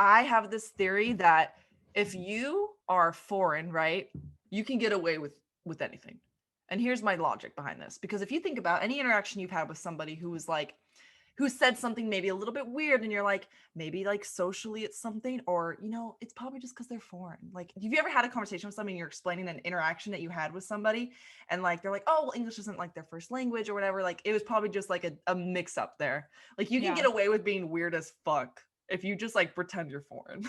I have this theory that if you are foreign, right, you can get away with anything. And here's my logic behind this. Because if you think about any interaction you've had with somebody who was like, who said something maybe a little bit weird, and you're like, maybe like socially it's something, or it's probably just because they're foreign. Like, have you ever had a conversation with somebody and you're explaining an interaction that you had with somebody, and like they're like, oh, well, English isn't like their first language or whatever. Like, it was probably just like a mix up there. Like, you can get away with being weird as fuck if you just like pretend you're foreign.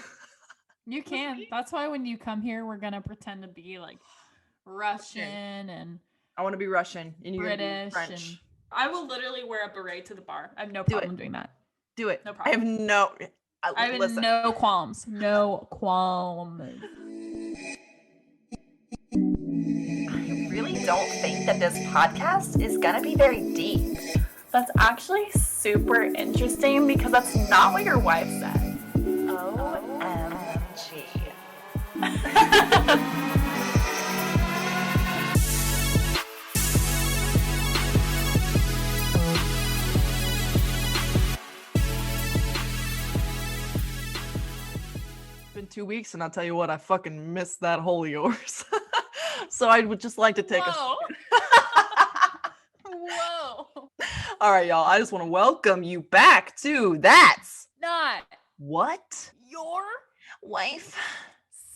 You can. That's why when you come here, we're gonna pretend to be like Russian and I want to be Russian and you're gonna be British, and French. I will literally wear a beret to the bar. I have no Do it. problem doing that. Do it. No I have problem. no. I have Listen. no qualms. No qualms. I really don't think that this podcast is gonna be very deep. That's actually super interesting because that's not what your wife said. OMG. Been 2 weeks, and I'll tell you what, I fucking missed that hole of yours. So I would just like to take Whoa. Whoa. All right, y'all. I just want to welcome you back to That's Not What your Wife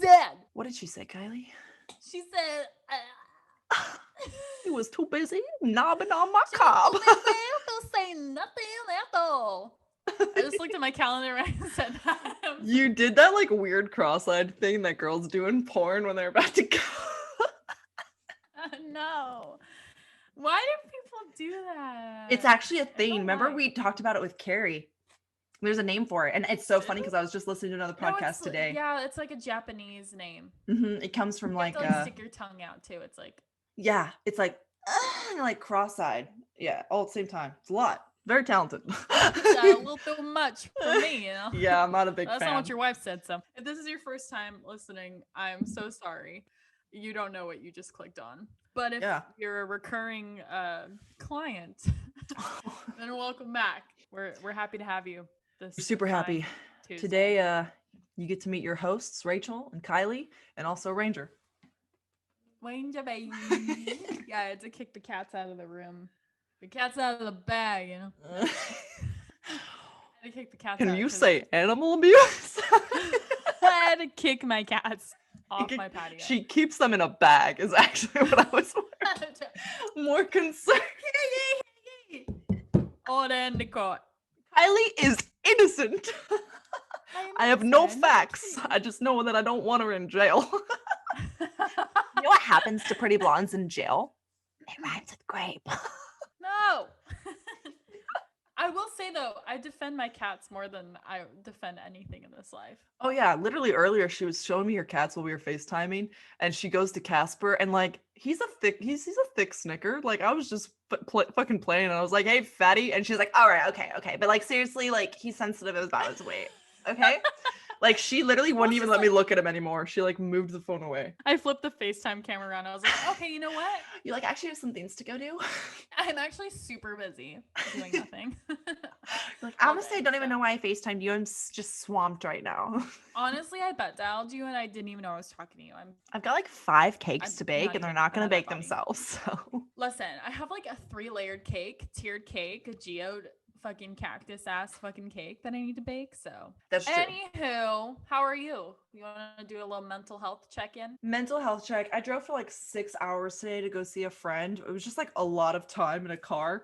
said. What did she say, KaiLee? She said, He was too busy knobbing on my cob. Don't say nothing at all. I just looked at my calendar and I said that. You did that like weird cross-eyed thing that girls do in porn when they're about to go. No. Why do people do that? It's actually a I thing. don't Remember like- we talked about it with Carrie. There's a name for it. And it's so funny because I was just listening to another No, podcast today. Yeah, it's like a Japanese name. It comes from You like, have to, stick your tongue out too. It's like, yeah, it's like, like cross-eyed. Yeah, all at the same time. It's a lot. Very talented. it's a little too much for me, you know? Yeah, I'm not a big That's fan. not what your wife said. So if this is your first time listening, I'm so sorry. You don't know what you just clicked on. But if you're a recurring client, then welcome back. We're happy to have you. We're super happy. Tuesday. Today, you get to meet your hosts, Rachel and KaiLee, and also Ranger. Ranger, baby. Yeah, I had to kick the cats out of the room. The cat's out of the bag, you know. I had to kick the cats out. Can you say animal abuse? I had to kick my cats off my patio. She keeps them in a bag is actually what I was more concerned. Order in the court. KaiLee is innocent. I have no facts. I just know that I don't want her in jail. You know what happens to pretty blondes in jail? It rhymes with grape. No. I will say though, I defend my cats more than I defend anything in this life. Oh yeah, literally earlier she was showing me her cats while we were FaceTiming, and she goes to Casper, and like he's a thick snicker. Like I was just fucking playing, and I was like, "Hey, fatty," and she's like, "All right, okay," but like seriously, like he's sensitive about his weight. Okay. Like she literally wouldn't even let me look at him anymore. She like moved the phone away. I flipped the FaceTime camera around. I was like, okay, you know what? You like actually have some things to go do? I'm actually super busy doing nothing. Like honestly, I don't even know why I FaceTimed you. I'm just swamped right now. Honestly, I bet dialed you and I didn't even know I was talking to you. I've got like 5 cakes to bake and they're not going to bake themselves. So listen, I have like a 3-layered cake, tiered cake, a geode fucking cactus ass fucking cake that I need to bake. So that's true. Anywho, how are you? You want to do a little mental health check-in? Mental health check. I drove for like 6 hours today to go see a friend. It was just like a lot of time in a car,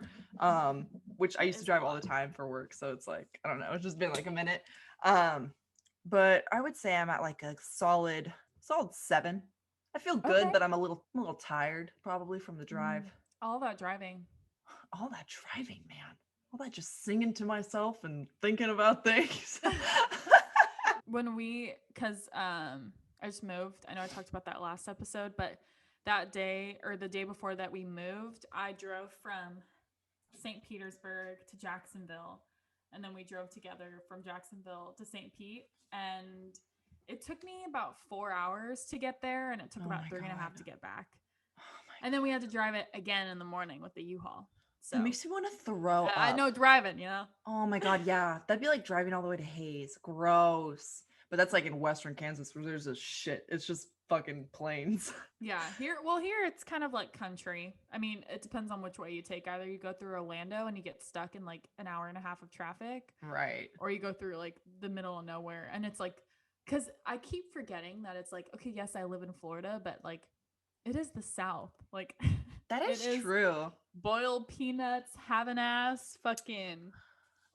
which I used to drive all the time for work. So it's like, I don't know, it's just been like a minute. But I would say I'm at like a solid 7. I feel good, but I'm a little tired probably from the drive. All that driving, man. All that just singing to myself and thinking about things. because I just moved. I know I talked about that last episode, but that day or the day before that we moved, I drove from St. Petersburg to Jacksonville, and then we drove together from Jacksonville to St. Pete, and it took me about 4 hours to get there, and it took about 3.5 to get back. And then we had to drive it again in the morning with the U-Haul. So It makes me want to throw up. I know driving, Oh my God, yeah. That'd be like driving all the way to Hayes. Gross. But that's like in Western Kansas where there's a shit. It's just fucking plains. Yeah, here it's kind of like country. I mean, it depends on which way you take. Either you go through Orlando and you get stuck in like an hour and a half of traffic, Right. or you go through like the middle of nowhere. And it's like, because I keep forgetting that it's like, okay, yes, I live in Florida, but like, it is the South. Like, That it is true. boiled peanuts, have an ass, fucking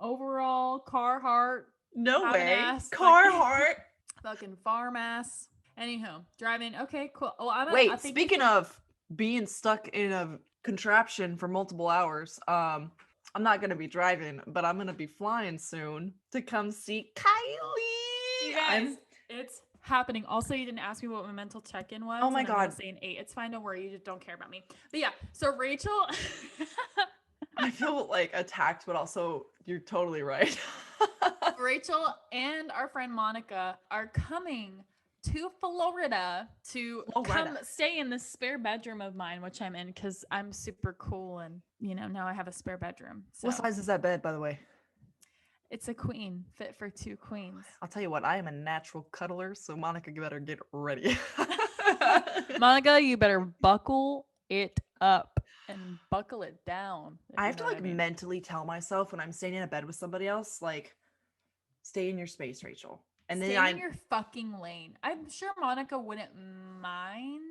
overall, Carhartt, No have an way. ass, Carhartt. fucking farm ass. Anywho, driving. Okay, cool. Oh, Wait, speaking of being stuck in a contraption for multiple hours, I'm not gonna be driving, but I'm gonna be flying soon to come see KaiLee. You guys, it's happening. Also, you didn't ask me what my mental check-in was. Oh my and I'm gonna God. say an 8. It's fine. Don't worry. You just don't care about me. But yeah. So Rachel. I feel like attacked, but also you're totally right. Rachel and our friend Monica are coming to Florida to come stay in this spare bedroom of mine, which I'm in because I'm super cool and now I have a spare bedroom. So What size is that bed, by the way? it's a queen, fit for 2 queens. I'll tell you what, I am a natural cuddler, so Monica, you better get ready. Monica, you better buckle it up and buckle it down. I have to like mentally tell myself when I'm staying in a bed with somebody else, like, stay in your space, Rachel. And stay then in your fucking lane. I'm sure Monica wouldn't mind.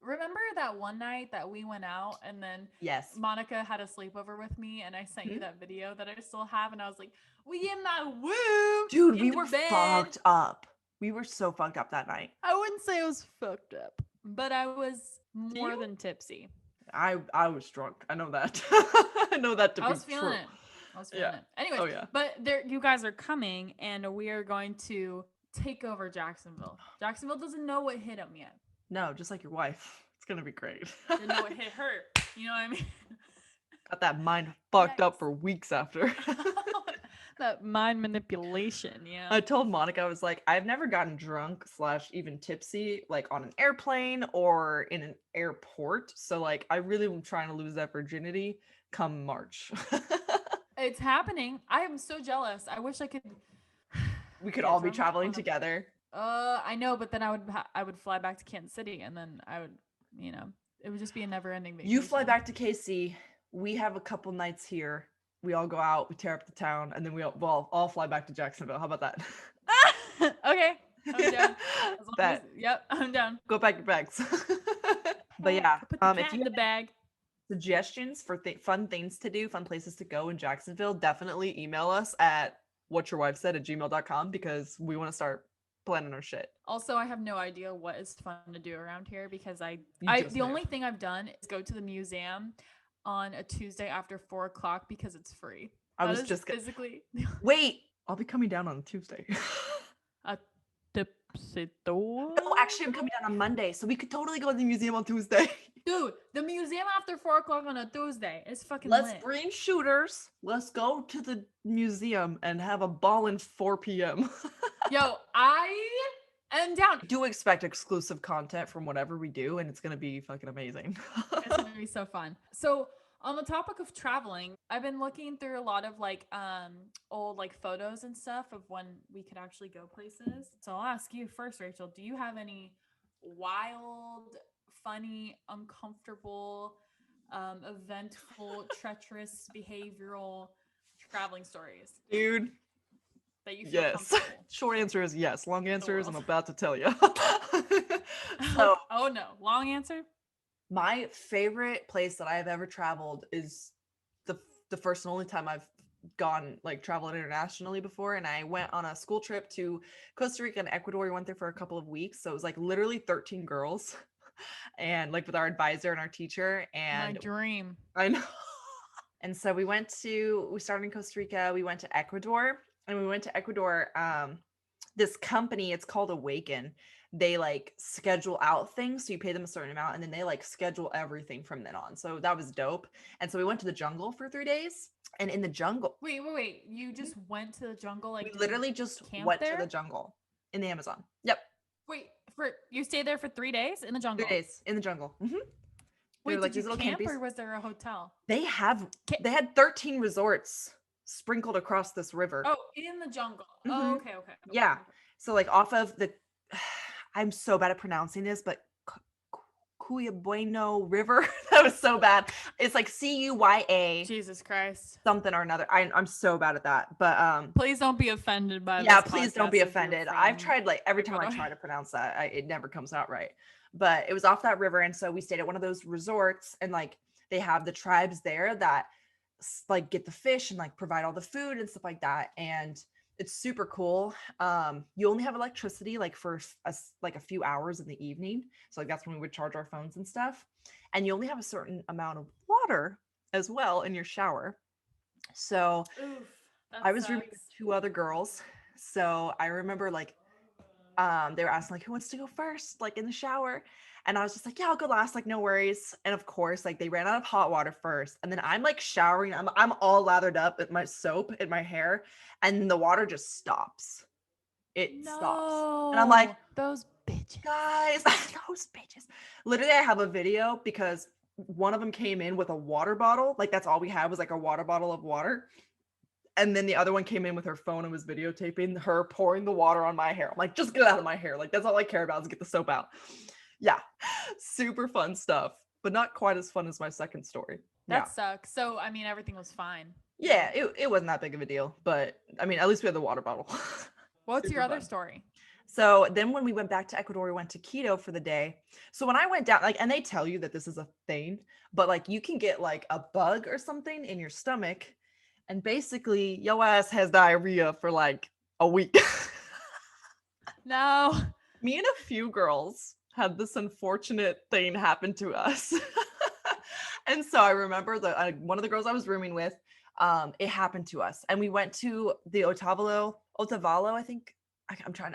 Remember that one night that we went out and then yes, Monica had a sleepover with me and I sent you that video that I still have and I was like, we in my woo. Dude, we were fucked up. We were so fucked up that night. I wouldn't say I was fucked up, but I was more than tipsy. I was drunk. I know that. I know that to be true. I was feeling it. Anyways, but you guys are coming and we are going to take over Jacksonville. Jacksonville doesn't know what hit them yet. No, just like your wife. It's going to be great. Didn't know what hit her. You know what I mean? Got that mind fucked up for weeks after. That mind manipulation, yeah. I told Monica, I was like, I've never gotten drunk / even tipsy, like on an airplane or in an airport. So like, I really am trying to lose that virginity come March. It's happening. I am so jealous. I wish I could. We could all be traveling together. I know, but then I would fly back to Kansas City, and then I would, it would just be a never-ending vacation. You fly back to KC. We have a couple nights here. We all go out, we tear up the town, and then we'll all fly back to Jacksonville. How about that? Okay, I'm down. Yep, I'm down. Go pack your bags. But yeah, put the cat if you in the bag. Suggestions for fun things to do, fun places to go in Jacksonville, definitely email us at whatyourwifesaid@gmail.com because we want to start planning our shit. Also, I have no idea what is fun to do around here because the only thing I've done is go to the museum on a Tuesday after 4:00 because it's free. I was just physically. Wait, I'll be coming down on a Tuesday. A tipsy door. No, actually, I'm coming down on Monday, so we could totally go to the museum on Tuesday. Dude, the museum after 4:00 on a Tuesday is fucking Let's lit. bring shooters. Let's go to the museum and have a ball in 4 p.m. Yo, I am down. Do expect exclusive content from whatever we do, and it's gonna be fucking amazing. It's gonna be so fun. So on the topic of traveling, I've been looking through a lot of like old like photos and stuff of when we could actually go places. So I'll ask you first, Rachel, do you have any wild, funny, uncomfortable, eventful, treacherous, behavioral traveling stories? Dude. That you feel comfortable? Short answer is yes. Long answer is I'm about to tell you. So, oh no. Long answer? My favorite place that I've ever traveled is the first and only time I've gone like traveled internationally before, and I went on a school trip to Costa Rica and Ecuador. We went there for a couple of weeks, so it was like literally 13 girls and like with our advisor and our teacher. And my dream. I know. And so we started in Costa Rica, we went to Ecuador. And we went to Ecuador, this company, it's called Awaken. They like schedule out things. So you pay them a certain amount and then they like schedule everything from then on. So that was dope. And so we went to the jungle for 3 days. And in the jungle. Wait. You just went to the jungle? Like we literally just went to the jungle in the Amazon. Yep. Wait, you stayed there for 3 days in the jungle? 3 days in the jungle. Mm-hmm. They Wait, were like did you these little camp campies. or was there a hotel? They had 13 resorts sprinkled across this river. Oh, in the jungle. Mhm. Oh, okay. Yeah. So like off of the I'm so bad at pronouncing this, but Cuyabueno River. That was so bad. It's like CuyA Jesus Christ. something or another. I'm so bad at that. But Please don't be offended by yeah, this please don't be podcast if you're offended. I've from tried like every time I Ecuador. try to pronounce that, it never comes out right. But it was off that river, and so we stayed at one of those resorts, and like they have the tribes there that like get the fish and like provide all the food and stuff like that, and it's super cool. You only have electricity like for like a few hours in the evening, so like that's when we would charge our phones and stuff, and you only have a certain amount of water as well in your shower. So Oof, that I was rooming with sucks. 2 other girls. So I remember like they were asking like who wants to go first, like in the shower. And I was just like, yeah, I'll go last, like no worries. And of course, like they ran out of hot water first. And then I'm like showering. I'm all lathered up with my soap in my hair, and the water just stops. It stops. And I'm like, those bitches. guys, those bitches. Literally, I have a video because one of them came in with a water bottle. Like that's all we had was like a water bottle of water. And then the other one came in with her phone and was videotaping her pouring the water on my hair. I'm like, just get it out of my hair. Like that's all I care about is get the soap out. Yeah. Super fun stuff, but not quite as fun as my second story. That sucks. So I mean, everything was fine. Yeah, it wasn't that big of a deal, but I mean, at least we had the water bottle. What's Super your other fun. story? So then when we went back to Ecuador, we went to Quito for the day. So when I went down, like, and they tell you that this is a thing, but like you can get like a bug or something in your stomach, and basically your ass has diarrhea for like a week. No. Me and a few girls had this unfortunate thing happen to us. And so I remember that one of the girls I was rooming with, it happened to us, and we went to the Otavalo, I think.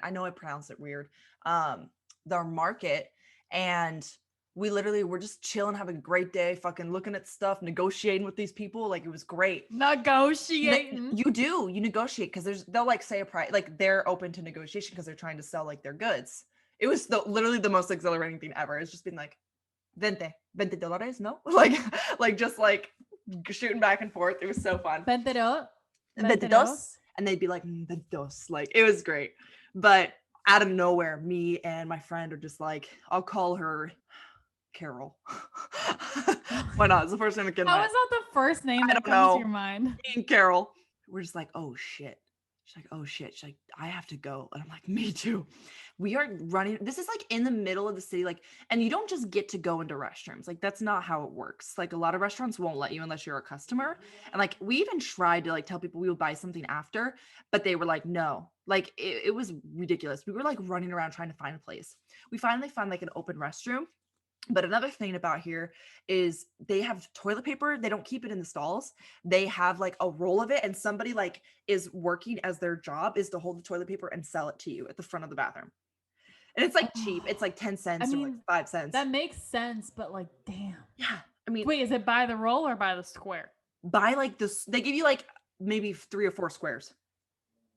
I know I pronounced it weird. The market, and we literally were just chilling, having a great day, fucking looking at stuff, negotiating with these people. Like it was great. Negotiating. You negotiate because they'll like say a price, like they're open to negotiation because they're trying to sell like their goods. It was literally the most exhilarating thing ever. It's just been like, $20 dólares, no? like just like shooting back and forth. It was so fun. 22. And they'd be like, dos. Like it was great. But out of nowhere, me and my friend are just like, I'll call her Carol. Why not? It's the first name that came. How is that the first name that comes to your mind? Me and Carol. We're just like, oh shit. She's like, oh shit. She's like, I have to go. And I'm like, me too. We are running. This is like in the middle of the city. Like, and you don't just get to go into restrooms. Like, that's not how it works. Like, a lot of restaurants won't let you unless you're a customer. And like, we even tried to like tell people we would buy something after, but they were like, no. Like, it was ridiculous. We were like running around trying to find a place. We finally found like an open restroom. But another thing about here is they have toilet paper. They don't keep it in the stalls. They have like a roll of it, and somebody like is working as their job is to hold the toilet paper and sell it to you at the front of the bathroom. And it's like cheap. It's like 10 cents or like 5 cents. That makes sense, but like, damn. Yeah. I mean, wait, is it by the roll or by the square? By like this, they give you like maybe 3 or 4 squares.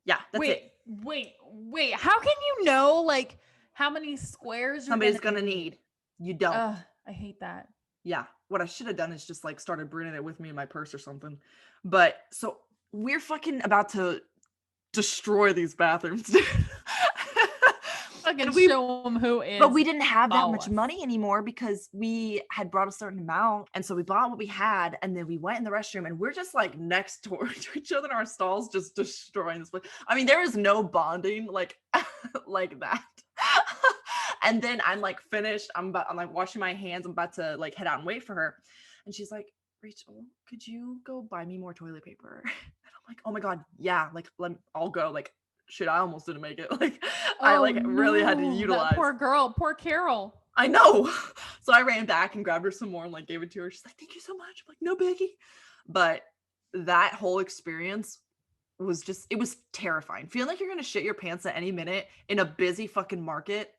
Yeah, that's it. Wait. How can you know like how many squares somebody's gonna need? You don't. I hate that. Yeah. What I should have done is just like started bringing it with me in my purse or something. But so we're fucking about to destroy these bathrooms, dude. Fucking show them who is. But we didn't have that much money anymore because we had brought a certain amount. And so we bought what we had, and then we went in the restroom, and we're just like next door to each other in our stalls, just destroying this place. I mean, there is no bonding like like that. And then I'm like finished. I'm like washing my hands. I'm about to like head out and wait for her. And she's like, Rachel, could you go buy me more toilet paper? And I'm like, oh my God, yeah, like I'll go. Like, shit, I almost didn't make it. Like, I like really had to utilize. That poor girl, poor Carol. I know. So I ran back and grabbed her some more and like gave it to her. She's like, thank you so much. I'm like, no biggie. But that whole experience was just, it was terrifying. Feeling like you're gonna shit your pants at any minute in a busy fucking market.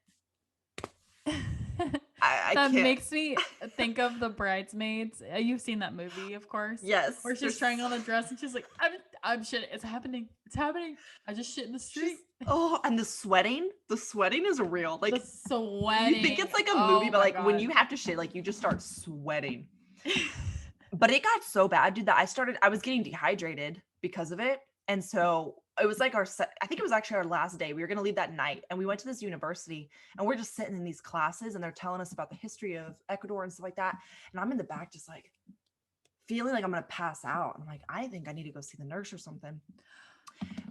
That makes me think of The Bridesmaids. You've seen that movie, of course. Yes. Where she's trying on a dress and she's like, I'm shit. It's happening. It's happening. I just shit in the street. Oh, and the sweating is real. Like The sweating. you think it's like a movie, Oh but my like when God. you have to shit, like you just start sweating. But it got so bad, dude, that I was getting dehydrated because of it. And so it was like I think it was actually our last day. We were going to leave that night and we went to this university and we're just sitting in these classes and they're telling us about the history of Ecuador and stuff like that. And I'm in the back just like feeling like I'm going to pass out. I'm like, I think I need to go see the nurse or something.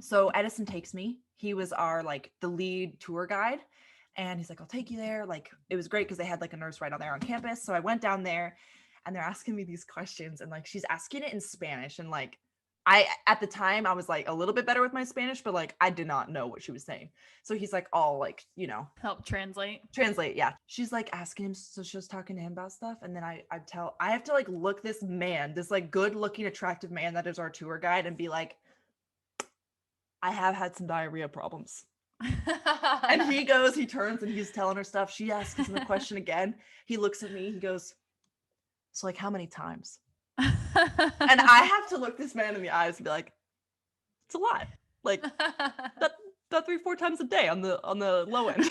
So Edison takes me. He was our like the lead tour guide. And he's like, I'll take you there. Like, it was great because they had like a nurse right on there on campus. So I went down there and they're asking me these questions and like she's asking it in Spanish. And like at the time I was like a little bit better with my Spanish, but like I did not know what she was saying. So he's like all like, help translate. Yeah. She's like asking him, so she was talking to him about stuff. And then I have to like look this man, this like good looking, attractive man that is our tour guide and be like, I have had some diarrhea problems. And he turns and he's telling her stuff. She asks him the question again. He looks at me, he goes, so like how many times? And I have to look this man in the eyes and be like, it's a lot. Like that 3-4 times a day on the low end.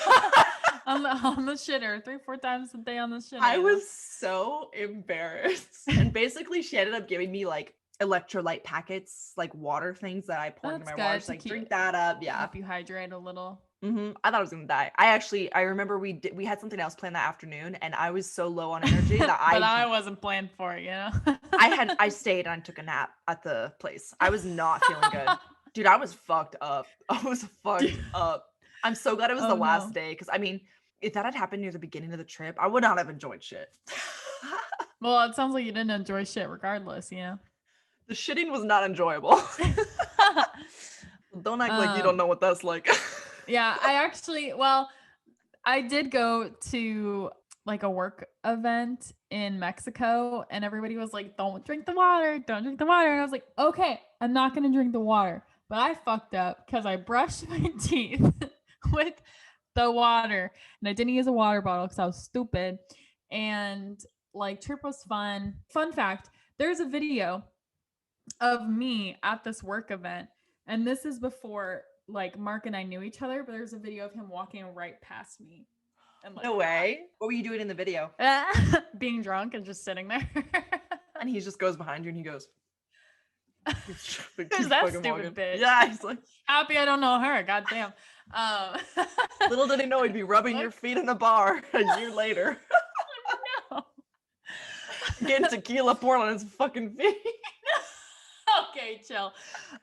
on the shitter, 3-4 times a day on the shitter. I was so embarrassed. And basically she ended up giving me like electrolyte packets, like water things that I poured into my water. She's like, drink that up. Yeah. Help you hydrate a little. I thought I was gonna die. I remember we had something else planned that afternoon and I was so low on energy that I wasn't planned for it, I stayed and I took a nap at the place. I was not feeling good. Dude, I was fucked up. I'm so glad it was the last day because I mean, if that had happened near the beginning of the trip, I would not have enjoyed shit. Well, it sounds like you didn't enjoy shit regardless, The shitting was not enjoyable. Don't act like you don't know what that's like. Yeah, I did go to like a work event in Mexico and everybody was like, don't drink the water. And I was like, okay, I'm not going to drink the water. But I fucked up because I brushed my teeth with the water and I didn't use a water bottle because I was stupid. And like trip was fun. Fun fact, there's a video of me at this work event. And this is before like Mark and I knew each other, but there's a video of him walking right past me. And like, no way. What were you doing in the video? Being drunk and just sitting there. And he just goes behind you and he goes, Who's that stupid bitch? Yeah, he's like, happy I don't know her. Goddamn. Little did he know he'd be rubbing your feet in a bar a year later. No. Getting tequila poured on his fucking feet. Okay, chill.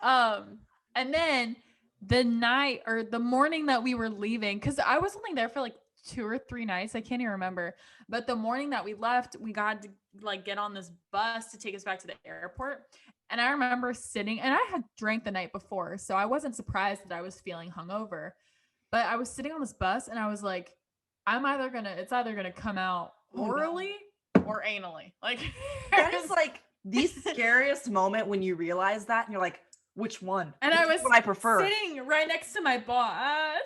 And then the night or the morning that we were leaving, because I was only there for like 2 or 3 nights, I can't even remember. But the morning that we left, we got to like get on this bus to take us back to the airport. And I remember sitting, and I had drank the night before, so I wasn't surprised that I was feeling hungover. But I was sitting on this bus, and I was like, it's either gonna come out orally or anally. Like that is like the scariest moment when you realize that, and you're like, which one? And which I was one I prefer sitting right next to my boss.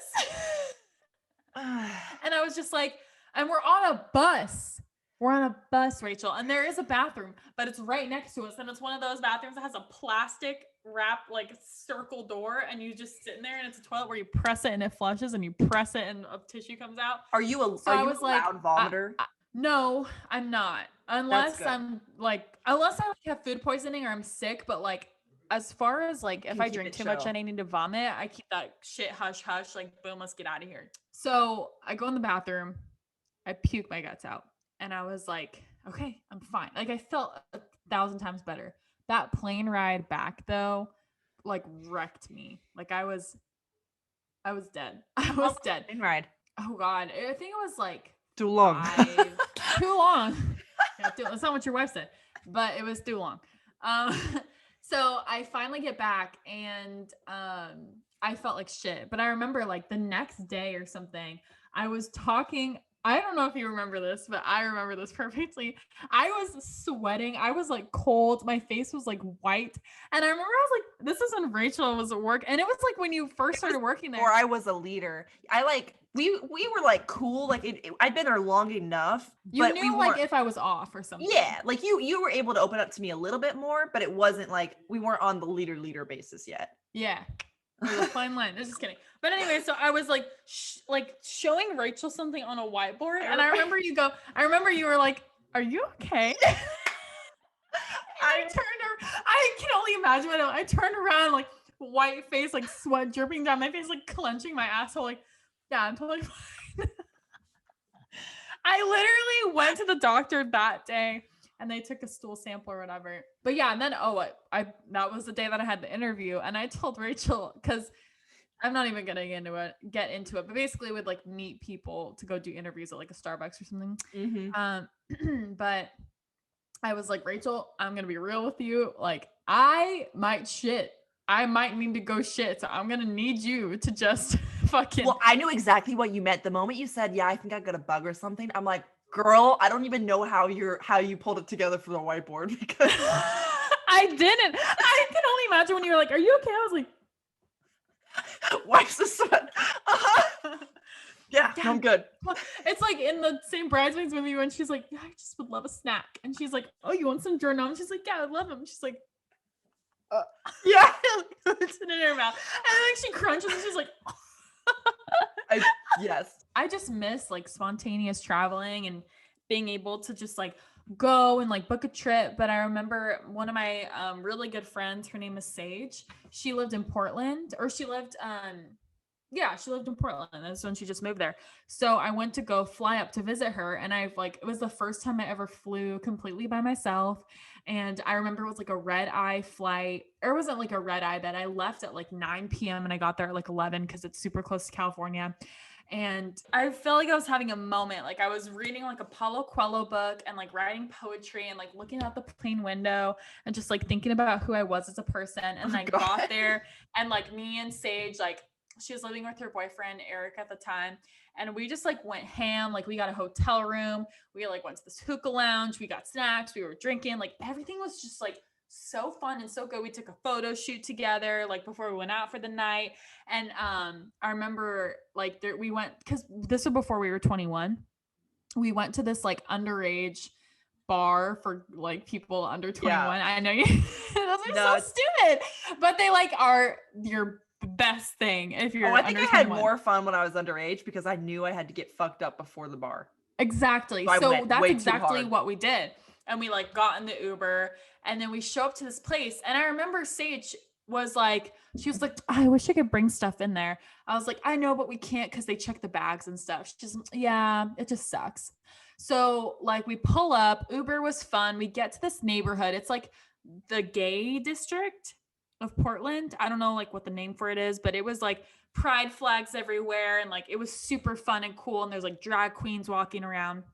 And I was just like, and we're on a bus. We're on a bus, Rachel, and there is a bathroom, but it's right next to us. And it's one of those bathrooms that has a plastic wrap, like circle door. And you just sit in there and it's a toilet where you press it and it flushes and you press it and a tissue comes out. Are you a loud vomiter? No, I'm not. Unless I have food poisoning or I'm sick. But like, as far as like, if I drink too much and I need to vomit, I keep that shit hush hush. Like, boom, let's get out of here. So I go in the bathroom, I puke my guts out. And I was like, okay, I'm fine. Like I felt 1,000 times better. That plane ride back though, like wrecked me. Like I was dead. I was dead. Plane ride. Oh God. I think it was like too long. Too long. Yeah, that's not what your wife said, but it was too long. So I finally get back and I felt like shit. But I remember like the next day or something, I was talking I don't know if you remember this, but I remember this perfectly. I was sweating. I was like cold. My face was like white. And I remember I was like, this is when Rachel was at work. And it was like when you first started working there. Or I was a leader. I like we were like cool. Like I'd been there long enough. You but knew like if I was off or something. Yeah, like you were able to open up to me a little bit more, but it wasn't like we weren't on the leader basis yet. Yeah. There's a fine line. I'm just kidding. But anyway, so I was like, showing Rachel something on a whiteboard, and I remember you were like, "Are you okay?" I can only imagine what I turned around, like white face, like sweat dripping down my face, like clenching my asshole, like, yeah, I'm totally fine. I literally went to the doctor that day. And they took a stool sample or whatever. But yeah, and then that was the day that I had the interview, and I told Rachel, because I'm not even gonna get into it, but basically would like meet people to go do interviews at like a Starbucks or something. Mm-hmm. But I was like, Rachel, I'm gonna be real with you. Like, I might shit. I might need to go shit. So I'm gonna need you to just fucking. Well, I knew exactly what you meant. The moment you said, "Yeah, I think I got a bug or something," I'm like, girl, I don't even know how you pulled it together for the whiteboard because I didn't. I can only imagine when you were like, "Are you okay?" I was like, wipes the sweat. Uh-huh. Yeah, I'm good. It's like in the same Bridesmaids movie when she's like, "Yeah, I just would love a snack," and she's like, "Oh, you want some journal?" She's like, "Yeah, I love them." She's like, yeah, it's in her mouth, and then she crunches, and she's like, yes. I just miss like spontaneous traveling and being able to just like go and like book a trip. But I remember one of my really good friends, her name is Sage. She lived in Portland, or she lived in Portland. That's when she just moved there. So I went to go fly up to visit her, and it was the first time I ever flew completely by myself. And I remember it was like a red eye flight, or it wasn't like a red eye, but I left at like 9 p.m. and I got there at like 11 because it's super close to California. And I felt like I was having a moment. Like I was reading like a Paulo Coelho book and like writing poetry and like looking out the plane window and just like thinking about who I was as a person. And I got there, and like me and Sage, like she was living with her boyfriend, Eric, at the time. And we just like went ham. Like we got a hotel room. We like went to this hookah lounge. We got snacks. We were drinking. Like everything was just like so fun and so good. We took a photo shoot together like before we went out for the night. And I remember like we went, because this was before we were 21. We went to this like underage bar for like people under 21. Yeah. I know you those are so stupid, but they like are your best thing if you're I think I had more fun when I was underage because I knew I had to get fucked up before the bar. Exactly. So that's exactly what we did. And we like got in the Uber, and then we show up to this place. And I remember Sage was like, she was like, I wish I could bring stuff in there. I was like, I know, but we can't because they check the bags and stuff. She's yeah, it just sucks. So like we pull up, Uber was fun. We get to this neighborhood. It's like the gay district of Portland. I don't know like what the name for it is, but it was like pride flags everywhere. And like, it was super fun and cool. And there's like drag queens walking around.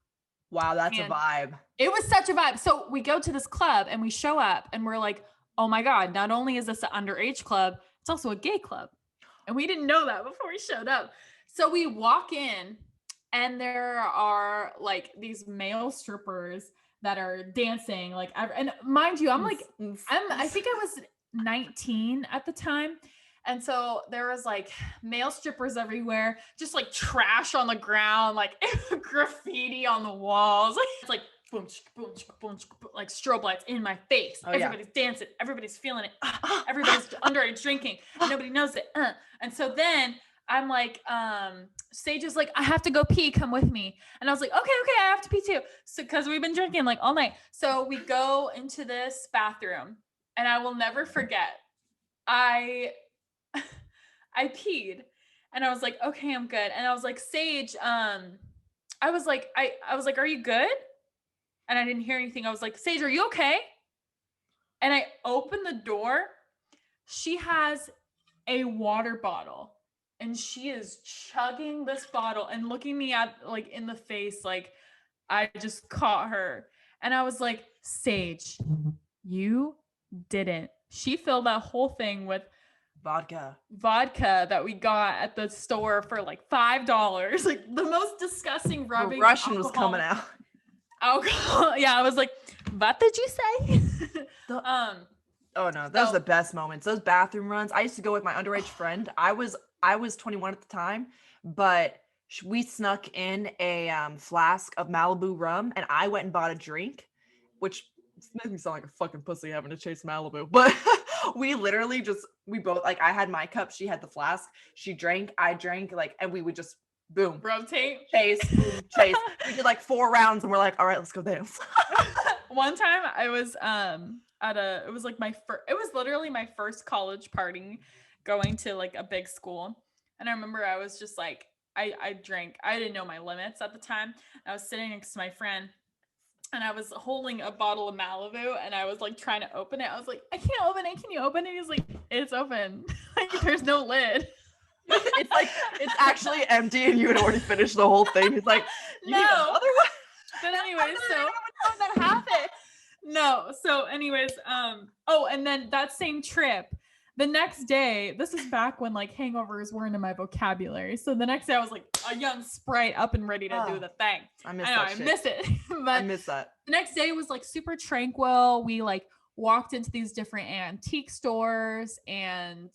Wow, that's a vibe. It was such a vibe. So we go to this club and we show up and we're like, oh my God, not only is this an underage club, it's also a gay club. And we didn't know that before we showed up. So we walk in and there are like these male strippers that are dancing. Like, and mind you, I think I was 19 at the time. And so there was like male strippers everywhere, just like trash on the ground, like graffiti on the walls. It's like boom, boom, boom, like strobe lights in my face. Oh, everybody's dancing. Everybody's feeling it. Everybody's underage drinking. Nobody knows it. And so then I'm like, Sage is like, I have to go pee. Come with me. And I was like, okay, I have to pee too. So, cause we've been drinking like all night. So we go into this bathroom, and I will never forget. I peed, and I was like, okay, I'm good. And I was like, Sage, I was like, are you good? And I didn't hear anything. I was like, Sage, are you okay? And I opened the door. She has a water bottle, and she is chugging this bottle and looking me at like in the face. Like I just caught her. And I was like, Sage, you didn't. She filled that whole thing with Vodka that we got at the store for like $5. Like the most disgusting rubbing. Russian was alcohol. coming out. Alcohol. Yeah, I was like, what did you say? Oh no, those are the best moments. Those bathroom runs. I used to go with my underage friend. I was 21 at the time, but we snuck in a flask of Malibu rum, and I went and bought a drink, which makes me sound like a fucking pussy having to chase Malibu. But we literally we both, like, I had my cup, she had the flask, she drank, I drank, like, and we would just boom, rotate, chase, boom, chase. We did like 4 rounds, and we're like, all right, let's go dance. One time I was it was like it was literally my first college party, going to like a big school, and I remember I was just like, I drank. I didn't know my limits at the time. I was sitting next to my friend, and I was holding a bottle of Malibu, and I was like trying to open it. I was like, I can't open it. Can you open it? He's like, it's open. Like, there's no lid. It's like, it's actually empty, and you had already finished the whole thing. He's like, you need another one? But anyways, so that happened. No. So anyways, and then that same trip, the next day, this is back when like hangovers weren't in my vocabulary. So the next day I was like a young Sprite up and ready to do the thing. I miss it. But I miss that. The next day was like super tranquil. We like walked into these different antique stores and,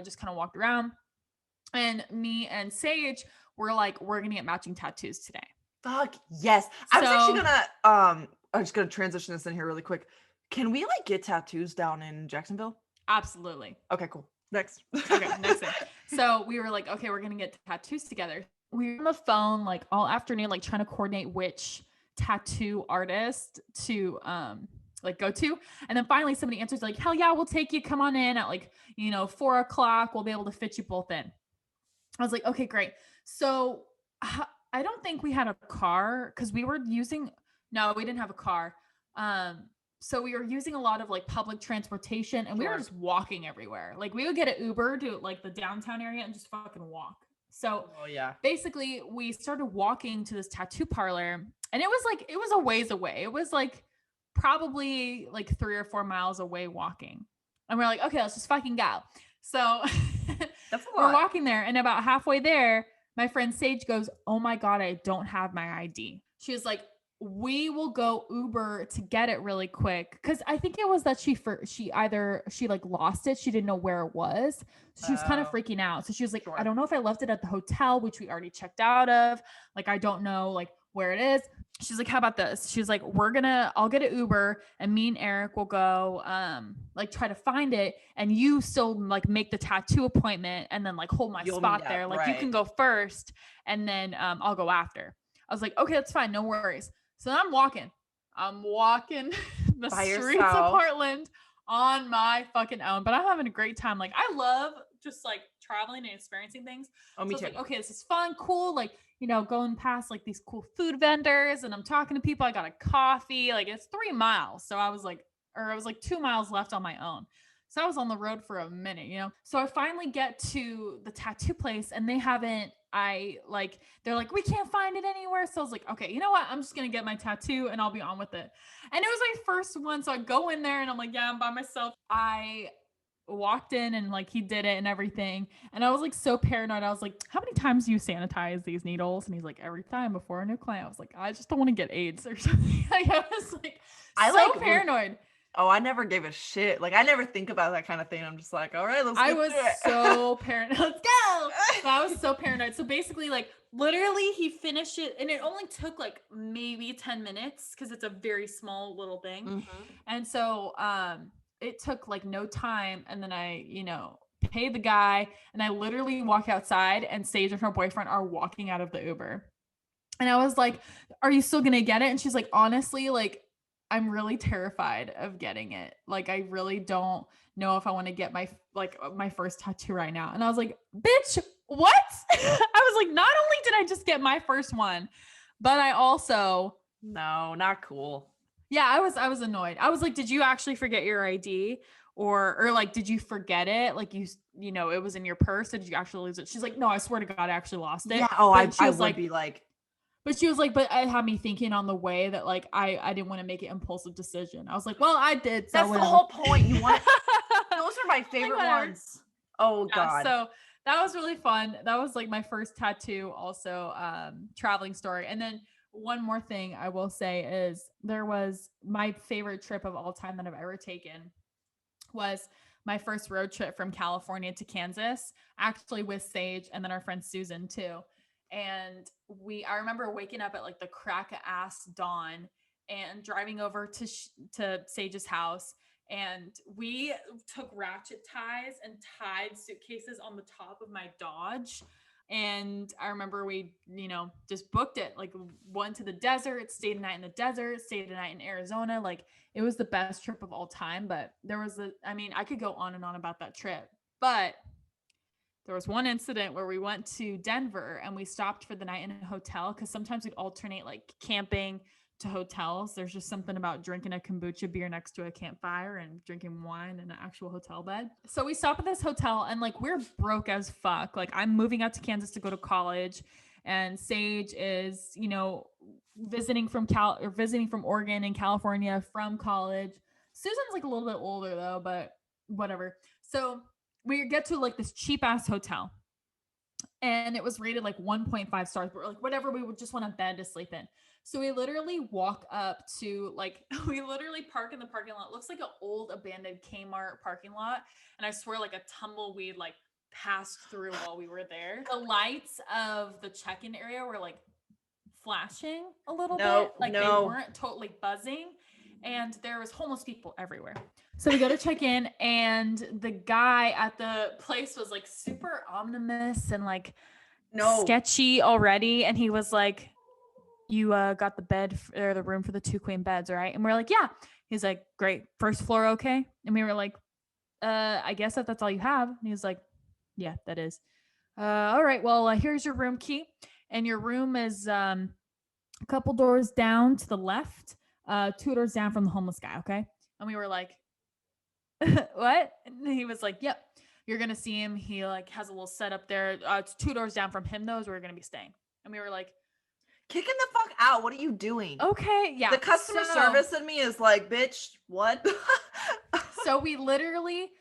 just kind of walked around. And me and Sage were like, we're going to get matching tattoos today. Fuck yes. I was actually gonna, I'm just gonna transition this in here really quick. Can we like get tattoos down in Jacksonville? Absolutely. Okay, cool. Next. Okay, next thing. So we were like, okay, we're gonna get tattoos together. We were on the phone like all afternoon, like trying to coordinate which tattoo artist to like go to. And then finally somebody answers like, hell yeah, we'll take you. Come on in at like, 4:00. We'll be able to fit you both in. I was like, okay, great. So I don't think we had a car because we didn't have a car. So we were using a lot of like public transportation, and we were just walking everywhere. Like we would get an Uber to like the downtown area and just fucking walk. So basically we started walking to this tattoo parlor, and it was a ways away. It was like probably like 3 or 4 miles away walking. And we're like, okay, let's just fucking go. So we're walking there, and about halfway there, my friend Sage goes, oh my God, I don't have my ID. She was like, we will go Uber to get it really quick. Cause I think it was that she like lost it. She didn't know where it was. So she was kind of freaking out. So she was like, I don't know if I left it at the hotel, which we already checked out of. Like, I don't know like where it is. She's like, how about this? She's like, I'll get an Uber, and me and Eric will go, like try to find it. And you still like make the tattoo appointment and then like hold my spot there. Like you can go first, and then, I'll go after. I was like, okay, that's fine. No worries. So I'm walking the streets of Portland on my fucking own, but I'm having a great time. Like I love just like traveling and experiencing things. Oh, me too. Like, okay, this is fun, cool. Like, going past like these cool food vendors, and I'm talking to people. I got a coffee, like it's 3 miles. So I was like 2 miles left on my own. So I was on the road for a minute, So I finally get to the tattoo place, and they're like, we can't find it anywhere. So I was like, okay, you know what? I'm just going to get my tattoo and I'll be on with it. And it was my first one. So I go in there and I'm like, yeah, I'm by myself. I walked in and like, he did it and everything. And I was like, so paranoid. I was like, how many times do you sanitize these needles? And he's like, every time before a new client. I was like, I just don't want to get AIDS or something. Like, I was like, paranoid. Oh, I never gave a shit. Like, I never think about that kind of thing. I'm just like, all right, let's get to it. I was so paranoid. Let's go. So I was so paranoid. So basically, like, literally, he finished it, and it only took, like, maybe 10 minutes because it's a very small little thing. Mm-hmm. And so it took, like, no time. And then I, paid the guy, and I literally walk outside, and Sage and her boyfriend are walking out of the Uber. And I was like, are you still going to get it? And she's like, honestly, like, I'm really terrified of getting it. Like, I really don't know if I want to get my first tattoo right now. And I was like, bitch, what? I was like, not only did I just get my first one, but I also. No, not cool. Yeah, I was annoyed. I was like, did you actually forget your ID? Or like, did you forget it? Like it was in your purse. Did you actually lose it? She's like, no, I swear to God, I actually lost it. Yeah. Oh, I would be like. But she was like, but it had me thinking on the way that like I didn't want to make an impulsive decision. I was like, well, I did. So that's the whole point. You want those are my favorite ones. Oh Yeah, God. so that was really fun. That was like my first tattoo, also traveling story. And then one more thing I will say is there was my favorite trip of all time that I've ever taken was my first road trip from California to Kansas, actually with Sage and then our friend Susan too. And I remember waking up at like the crack of ass dawn and driving over to Sage's house. And we took ratchet ties and tied suitcases on the top of my Dodge. And I remember we, just booked it. Like, went to the desert, stayed a night in the desert, stayed a night in Arizona. Like, it was the best trip of all time. But I could go on and on about that trip. But there was one incident where we went to Denver and we stopped for the night in a hotel because sometimes we'd alternate like camping to hotels. There's just something about drinking a kombucha beer next to a campfire and drinking wine in an actual hotel bed. So we stop at this hotel and like we're broke as fuck. Like I'm moving out to Kansas to go to college and Sage is, visiting from Oregon and California from college. Susan's like a little bit older though, but whatever. So we get to like this cheap ass hotel and it was rated like 1.5 stars, but like whatever, we would just want a bed to sleep in. So we literally walk up to we literally park in the parking lot. It looks like an old abandoned Kmart parking lot. And I swear like a tumbleweed like passed through while we were there. The lights of the check-in area were like flashing a little bit. Like they weren't totally buzzing. And there was homeless people everywhere. So we go to check in and the guy at the place was like super ominous and like sketchy already. And he was like, you got the bed or the room for the 2 queen beds, right? And we're like, yeah. He's like, great. First floor, okay? And we were like, I guess if that's all you have. And he was like, yeah, that is. All right, well, here's your room key. And your room is a couple doors down to the left, 2 doors down from the homeless guy, okay? And we were like, what? And he was like, yep, you're going to see him. He like has a little setup there. It's 2 doors down from him, though, is where we're going to be staying. And we were like, kick him the fuck out. What are you doing? Okay, yeah. The customer service in me is like, bitch, what? So we literally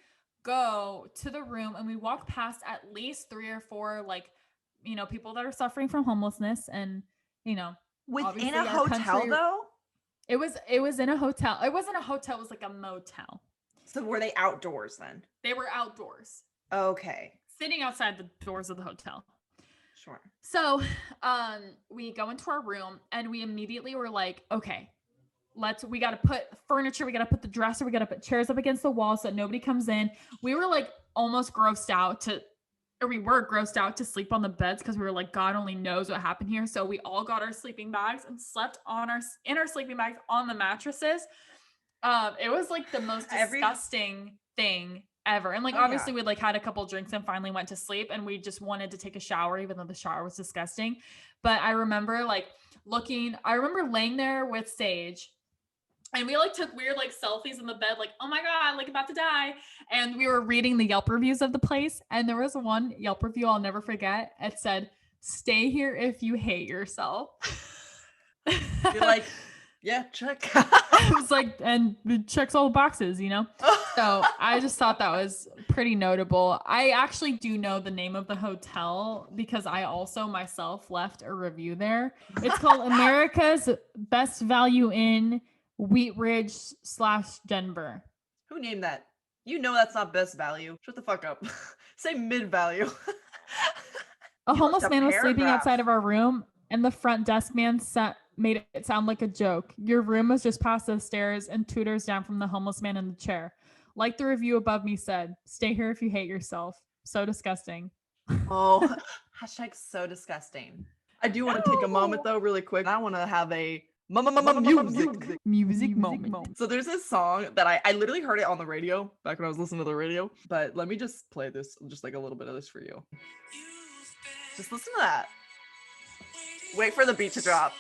go to the room and we walk past at least 3 or 4, like, people that are suffering from homelessness and, within a hotel though? It was in a hotel. It wasn't a hotel. It was like a motel. So were they outdoors then? They were outdoors. Okay. Sitting outside the doors of the hotel. Sure. So we go into our room and we immediately were like, okay, we got to put furniture. We got to put the dresser. We got to put chairs up against the wall so that nobody comes in. We were like almost grossed out to sleep on the beds because we were like, God only knows what happened here. So we all got our sleeping bags and slept in our sleeping bags on the mattresses. It was like the most disgusting thing ever. And like, obviously we like had a couple drinks and finally went to sleep and we just wanted to take a shower, even though the shower was disgusting. But I remember laying there with Sage and we took weird selfies in the bed, like, oh my God, like about to die. And we were reading the Yelp reviews of the place. And there was one Yelp review I'll never forget. It said, stay here if you hate yourself. You're like, yeah, check. It was like, and it checks all the boxes, So I just thought that was pretty notable. I actually do know the name of the hotel because I also myself left a review there. It's called America's Best Value Inn, Wheat Ridge / Denver. Who named that? That's not best value. Shut the fuck up. Say mid value. A homeless man was sleeping outside of our room and the front desk man made it sound like a joke. Your room was just past the stairs and 2 doors down from the homeless man in the chair. Like the review above me said, stay here if you hate yourself. So disgusting. Oh, hashtag so disgusting. I do want to take a moment though, really quick. I want to have a music moment. So there's this song that I literally heard it on the radio back when I was listening to the radio. But let me just play this, just like a little bit of this for you. Just listen to that. Wait for the beat to drop.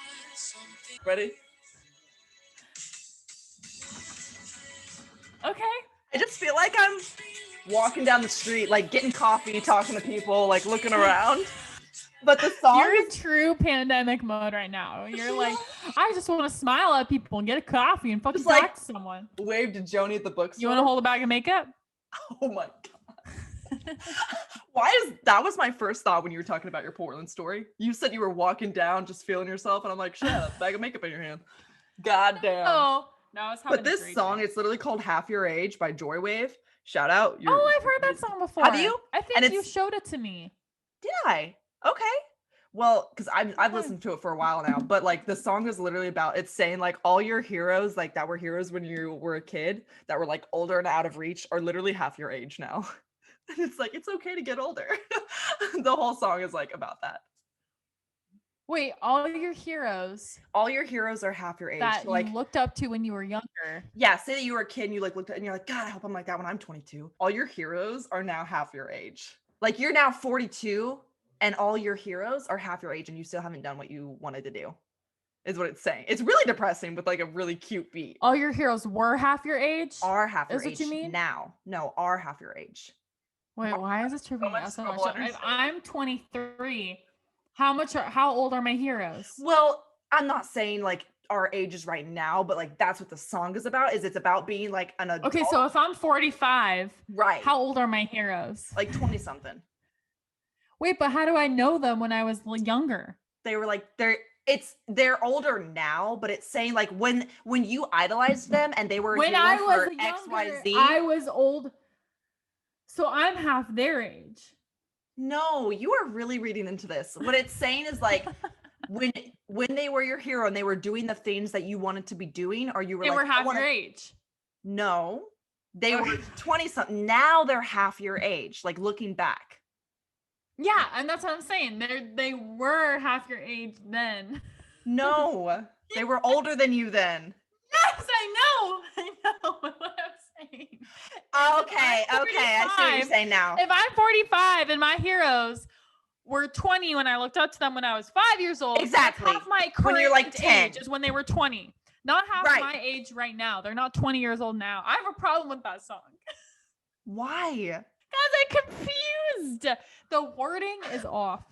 Ready? Okay. I just feel like I'm walking down the street, like getting coffee, talking to people, like looking around. But the song You're in true pandemic mode right now. You're like, I just want to smile at people and get a coffee and fucking talk to someone. Wave to Joni at the bookstore. You want to hold a bag of makeup? Oh my God. That was my first thought when you were talking about your Portland story. You said you were walking down just feeling yourself, and I'm like, shit, that's a bag of makeup in your hand. God damn. Oh, no, I was having But this a great song, day. it's literally called Half Your Age by Joywave. Shout out. Oh, I've heard that song before. Have you? I And think you it's- showed it to me. Did I? Okay. Well, because I've listened to it for a while now, but like the song is literally about, it's saying like all your heroes like that were heroes when you were a kid that were like older and out of reach are literally half your age now. And it's like, it's okay to get older. The whole song is like about that. Wait, all your heroes All your heroes are half your age. that So, like, you looked up to when you were younger. yeah, say that you were a kid and you like looked at and you're like, God, I hope I'm like that when I'm 22. All your heroes are now half your age. Like you're now 42 and all your heroes are half your age and you still haven't done what you wanted to do. Is what it's saying. It's really depressing with like a really cute beat. All your heroes were half your age? Are half your Is what age you mean? now. No, are half your age. Wait, why is this tripping me much out so much? trouble If understanding. I'm 23, how old are my heroes? Well, I'm not saying like our ages right now, but like that's what the song is about. Is it's about being like an adult. Okay, so if I'm 45, right, how old are my heroes? like 20 something. Wait, but how do I know them when I was younger? They were like they're older now, but it's saying like when you idolized them and they were a When hero I for was younger, XYZ. I was old. So I'm half their age. No, you are really reading into this. What it's saying is like when they were your hero and they were doing the things that you wanted to be doing, or you were They like, were half I wanna... your age. No, they Okay. were 20 something. Now they're half your age. Like looking back. Yeah, and that's what I'm saying. They were half your age then. No, they were older than you then. Yes, I know what I'm saying. Okay, I'm I see what you're 45. saying now. If I'm 45 and my heroes were 20 when I looked up to them when I was 5 years old, that's Exactly. half my When current you're, like, 10. age is when they were 20. Not half Right. my age right now. They're not 20 years old now. I have a problem with that song. Why? Because I'm confused. The wording is off.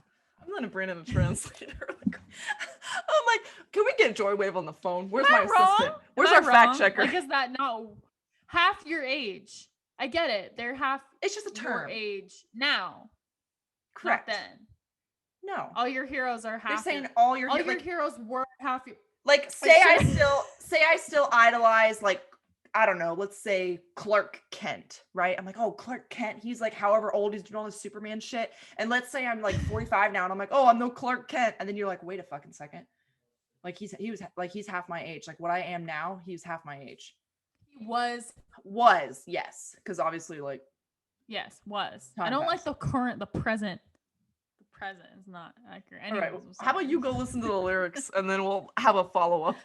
I'm gonna bring in a translator. I'm like, can we get Joywave on the phone? Where's Am my I wrong? assistant? Where's Am I our fact wrong? checker? Like, is that not half your age? I get it. They're half It's just a your term. age now. Correct. Not then. No. All your heroes are They're half. saying all your all like, your heroes were half your. like say I should- still idolize like I don't know, let's say Clark Kent, right? I'm like, oh, Clark Kent, he's like however old, he's doing all this Superman shit. And let's say I'm like 45 now and I'm like, oh, I'm no Clark Kent. And then you're like, wait a fucking second. Like he's half my age. Like what I am now, he's half my age. He was. Yes. Because obviously like Yes, was. Time I don't like passed. the present. The present is not accurate. all right. Anyways, I'm How about sorry. you go listen to the lyrics and then we'll have a follow-up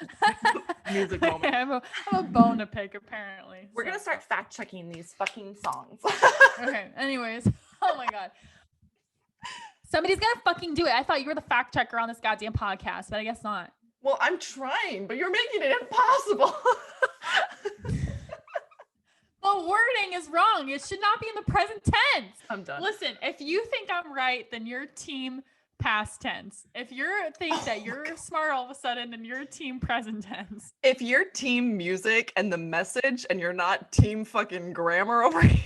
music moment. I have a bone to pick apparently. We're so. gonna start fact checking these fucking songs. Okay. Anyways, oh my god. Somebody's gonna fucking do it. I thought you were the fact checker on this goddamn podcast, but I guess not. Well, I'm trying, but you're making it impossible. The wording is wrong. It should not be in the present tense. I'm done. Listen, if you think I'm right, then you're team past tense. If you think that you're smart all of a sudden, then you're team present tense. If you're team music and the message and you're not team fucking grammar over here.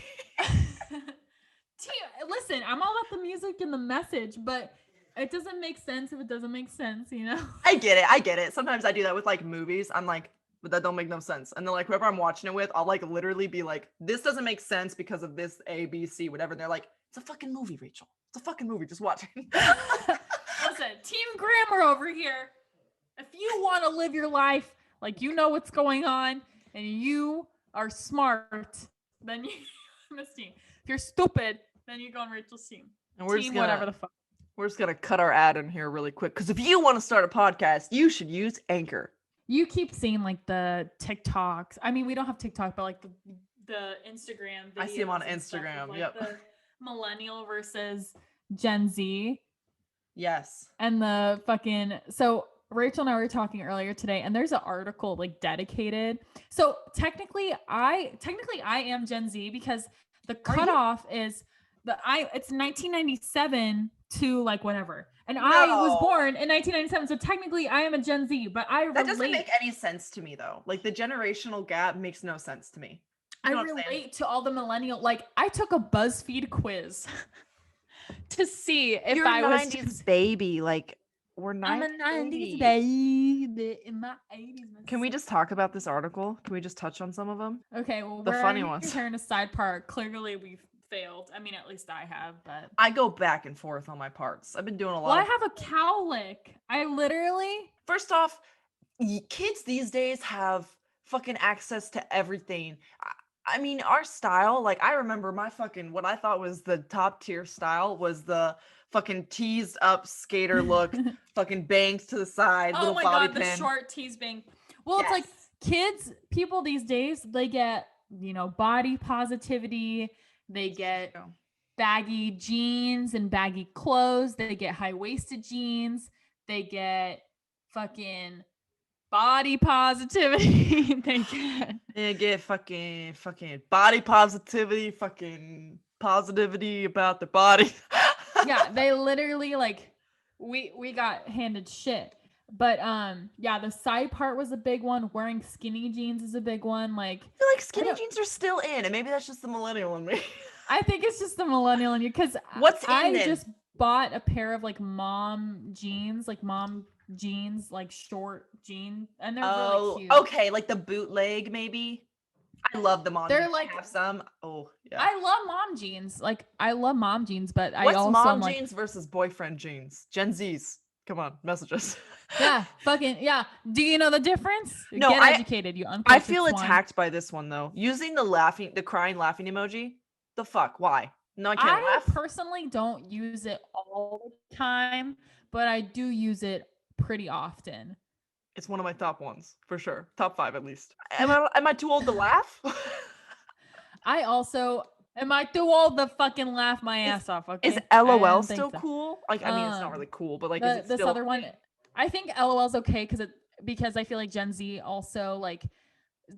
Listen, I'm all about the music and the message, but it doesn't make sense if it doesn't make sense, you know? I get it. Sometimes I do that with like movies. I'm like, but that don't make no sense. And then like whoever I'm watching it with, I'll like literally be like, this doesn't make sense because of this A, B, C, whatever. And they're like, it's a fucking movie, Rachel. It's a fucking movie. Just watch it. Listen, team grammar over here. If you want to live your life like you know what's going on and you are smart, then you Miss Team. If you're stupid, then you go on Rachel's team. And we're Team just gonna, whatever the fuck. we're just gonna cut our ad in here really quick. Because if you want to start a podcast, you should use Anchor. You keep seeing like the TikToks. I mean, we don't have TikTok, but like the Instagram videos. I see 'em on and stuff of, Instagram, like, yep. The millennial versus Gen Z Yes. and the fucking so Rachel and I were talking earlier today, and there's an article like dedicated. So technically I am Gen Z because the cutoff is it's 1997 to like whatever. And I was No. born in 1997, so technically I am a Gen Z, but I That doesn't relate. make any sense to me though. Like the generational gap makes no sense to me. I know what I'm saying? relate to all the millennial. Like, I took a BuzzFeed quiz to see if You're I was 90s just. baby. Like, we're 90s I'm a 90s baby. baby in my 80s. Can we just talk about this article? Can we just touch on some of them? Okay, well, The we're funny already ones. here in a side part. Clearly, we've failed. I mean, at least I have, but. I go back and forth on my parts. I've been doing a lot Well, I of. have a cowlick. I literally. First off, kids these days have fucking access to everything. I mean, our style, like, I remember my fucking, what I thought was the top tier style was the fucking teased up skater look, fucking bangs to the side, Oh little my bobby god, pin. the short tees bang. Well, it's like Yes. people these days, they get, body positivity. They get baggy jeans and baggy clothes. They get high-waisted jeans. They get fucking body positivity. They get fucking body positivity, fucking positivity about their body. Yeah, they literally like we got handed shit. But yeah, the side part was a big one. Wearing skinny jeans is a big one. Like, I feel like skinny jeans are still in, and maybe that's just the millennial in me. I think it's just the millennial in you, because What's in then? just bought a pair of like mom jeans, like short jeans, and they're really cute. Okay, like the bootleg maybe. I love the mom. They're jeans. like- I have some. Oh yeah. I love mom jeans. Like, I love mom jeans, but What's I also mom am like, jeans versus boyfriend jeans? Gen Zs, come on, messages. yeah, fucking yeah. Do you know the difference? No, Get I- educated, you I uncultured feel swine. attacked by this one though. Using the crying laughing emoji. The fuck? Why? No, I can't I laugh. personally don't use it all the time, but I do use it pretty often. It's one of my top ones for sure. Top 5 at least. Am I too old to laugh? Am I too old to fucking laugh my ass off? Okay. Is I LOL don't think still so. cool? Like, I mean, it's not really cool, but like, is it This still? other one, I think LOL's okay because I feel like Gen Z also like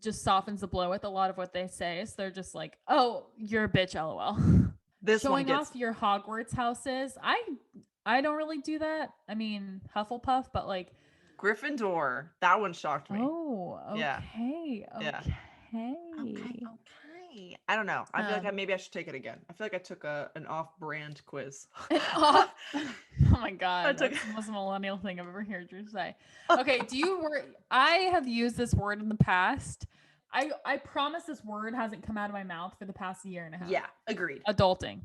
just softens the blow with a lot of what they say. So they're just like, "Oh, you're a bitch, LOL." This one Showing gets off your Hogwarts houses. I don't really do that. I mean, Hufflepuff, but like, Gryffindor. That one shocked me. oh, Yeah. okay, Yeah. okay. I don't know. I feel like maybe I should take it again. I feel like I took an off-brand quiz. Oh my god, took- that's the most millennial thing I've ever heard you say. Okay, I have used this word in the past. I promise this word hasn't come out of my mouth for the past year and a half. Yeah, agreed. Adulting.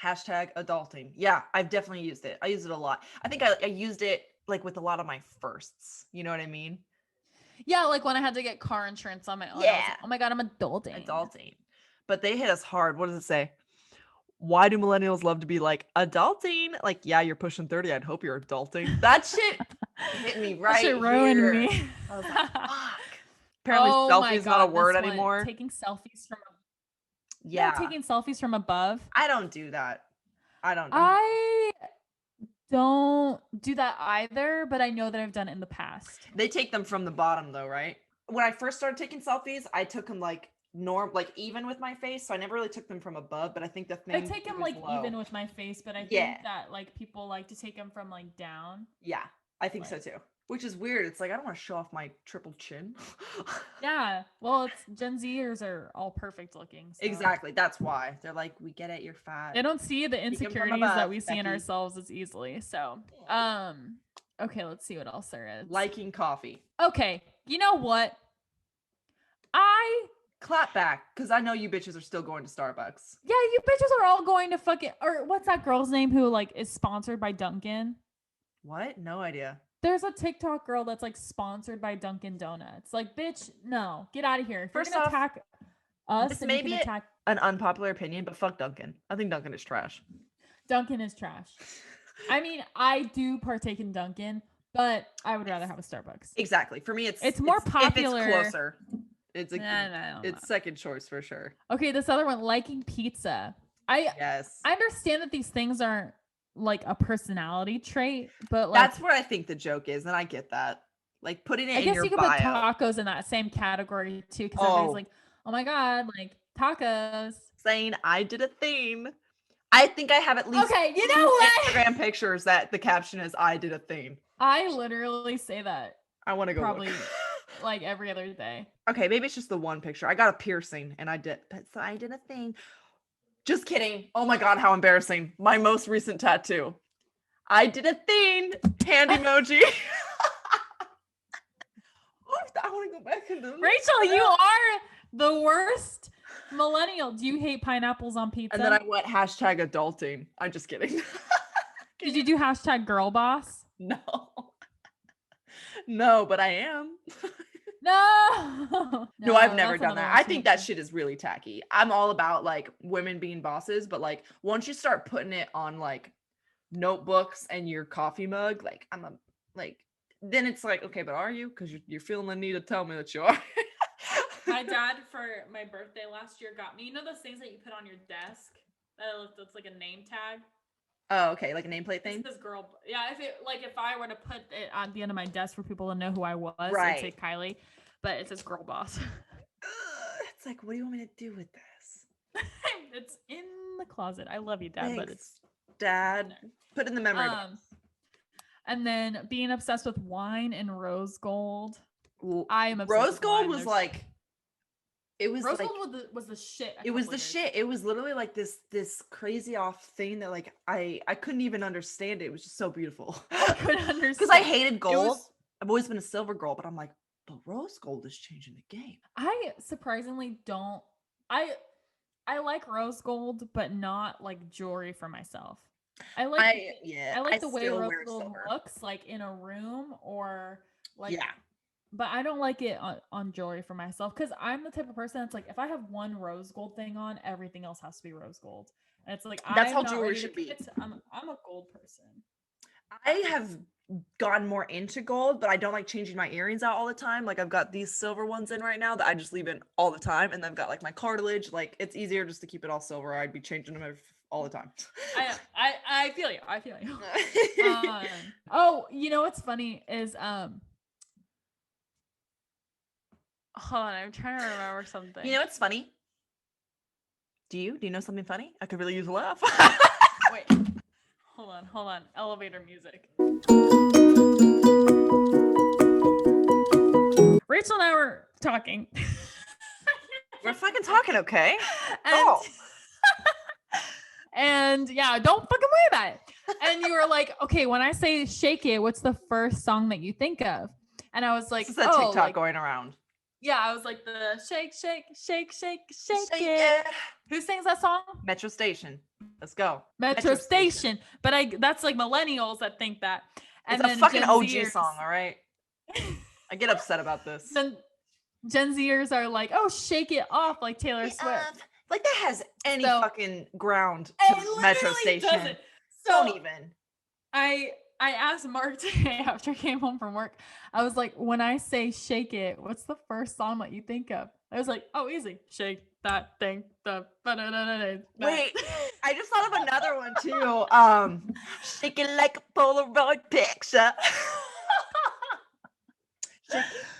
Hashtag adulting. Yeah, I've definitely used it. I use it a lot. I think I used it like with a lot of my firsts. You know what I mean? Yeah, like when I had to get car insurance on my own. I was Yeah. like, oh my god, I'm adulting. Adulting. But they hit us hard. What does it say? Why do millennials love to be like adulting? Like, yeah, you're pushing 30. I'd hope you're adulting. That shit hit me right That shit ruined here. me. I was like, fuck. Apparently, selfie is not a word anymore. Taking selfies from Yeah. taking selfies from above. I don't do that. I don't. I don't do that either, but I know that I've done it in the past. They take them from the bottom though, right? When I first started taking selfies, I took them like even with my face. So I never really took them from above, but I think the thing I take them like even with my face, but I think Yeah. that like people like to take them from like down. Yeah, I think so too. Which is weird. It's like I don't want to show off my triple chin. Yeah. Well, it's Gen Zers are all perfect looking. So. Exactly. That's why. They're like, we get it, you're fat. They don't see the them from insecurities above, that we see in Becky. ourselves as easily. So, okay, let's see what else there is. Liking coffee. Okay, you know what? Clap back, because I know you bitches are still going to Starbucks. Yeah, you bitches are all going to fucking, or what's that girl's name who like is sponsored by Dunkin'? What? No idea. There's a TikTok girl that's like sponsored by Dunkin' Donuts. Like, bitch, no, get out of here. If First you're gonna off, attack us, this then may you can be attack an unpopular opinion, but fuck Dunkin'. I think Dunkin' is trash. Dunkin' is trash. I mean, I do partake in Dunkin', but I would rather have a Starbucks. Exactly. For me, It's more popular. If it's closer. It's No. it's second choice for sure. Okay, this other one, liking pizza. Yes. I understand that these things aren't like a personality trait, but like That's where I think the joke is, and I get that. Like putting it I in guess your you could bio. put tacos in that same category too, because everybody's like, oh my god, like tacos. Saying I did a thing. I think I have at least Okay, you know 2 what? Instagram pictures that the caption is I did a thing. I literally say that I want to go probably look. like every other day. Okay, maybe it's just the one picture. I got a piercing and I did a thing. Just kidding. Oh my God, how embarrassing. My most recent tattoo. I did a thing. Hand emoji. I want to go back into Rachel, you are the worst millennial. Do you hate pineapples on pizza? And then I went #adulting. I'm just kidding. Did you do #girl boss? No. No, but I am. No. No, I've never that's done another that. one I too. think that shit is really tacky. I'm all about like women being bosses, but like once you start putting it on like notebooks and your coffee mug, like then it's like, okay, but are you? Because you're feeling the need to tell me that you are. My dad for my birthday last year got me, you know those things that you put on your desk that's like a name tag. Oh, okay, like a nameplate thing. This girl, yeah. If I were to put it on the end of my desk for people to know who I was, Right. it'd say KaiLee, but it says girl boss. It's like, what do you want me to do with this? It's in the closet. I love you, Dad, Thanks, but it's Dad. Put it in the memory box. And then being obsessed with wine and rose gold. Well, I am obsessed rose with gold wine. was like, it was rose like, gold was the shit. it was the shit. It was literally like this crazy off thing that like I couldn't even understand it. It was just so beautiful. I couldn't understand Because I hated gold. I've always been a silver girl, but I'm like, but rose gold is changing the game. I surprisingly don't. I like rose gold, but not like jewelry for myself. I like the way still rose wear gold silver. looks like in a room or like. Yeah. But I don't like it on jewelry for myself because I'm the type of person that's like, if I have one rose gold thing on, everything else has to be rose gold. And it's like, That's I'm how not jewelry ready to should be. commit to- I'm a gold person. I have gotten more into gold, but I don't like changing my earrings out all the time. Like I've got these silver ones in right now that I just leave in all the time. And then I've got like my cartilage. Like it's easier just to keep it all silver. I'd be changing them all the time. I feel you. I feel you. Oh, you know what's funny is hold on, I'm trying to remember something. You know what's funny? Do you know something funny? I could really use a laugh. Wait. Hold on. Elevator music. Rachel and I were talking. We're fucking talking, okay? And, and yeah, don't fucking worry about it. And you were like, okay, when I say shake it, what's the first song that you think of? And I was like, This is a TikTok going around. Yeah, I was like the shake it. Who sings that song? Metro Station. Let's go. Metro Station. But that's like millennials that think that. And it's then a fucking Gen OG Zers, song, all right? I get upset about this. Then Gen Zers are like, oh, shake it off like Taylor Swift. Like that has any fucking ground It to Metro Station. doesn't. Don't even. I asked Mark today after I came home from work. I was like, when I say shake it, what's the first song that you think of? I was like, oh, easy. Shake that thing. Wait, I just thought of another one too. Shake it like a Polaroid picture.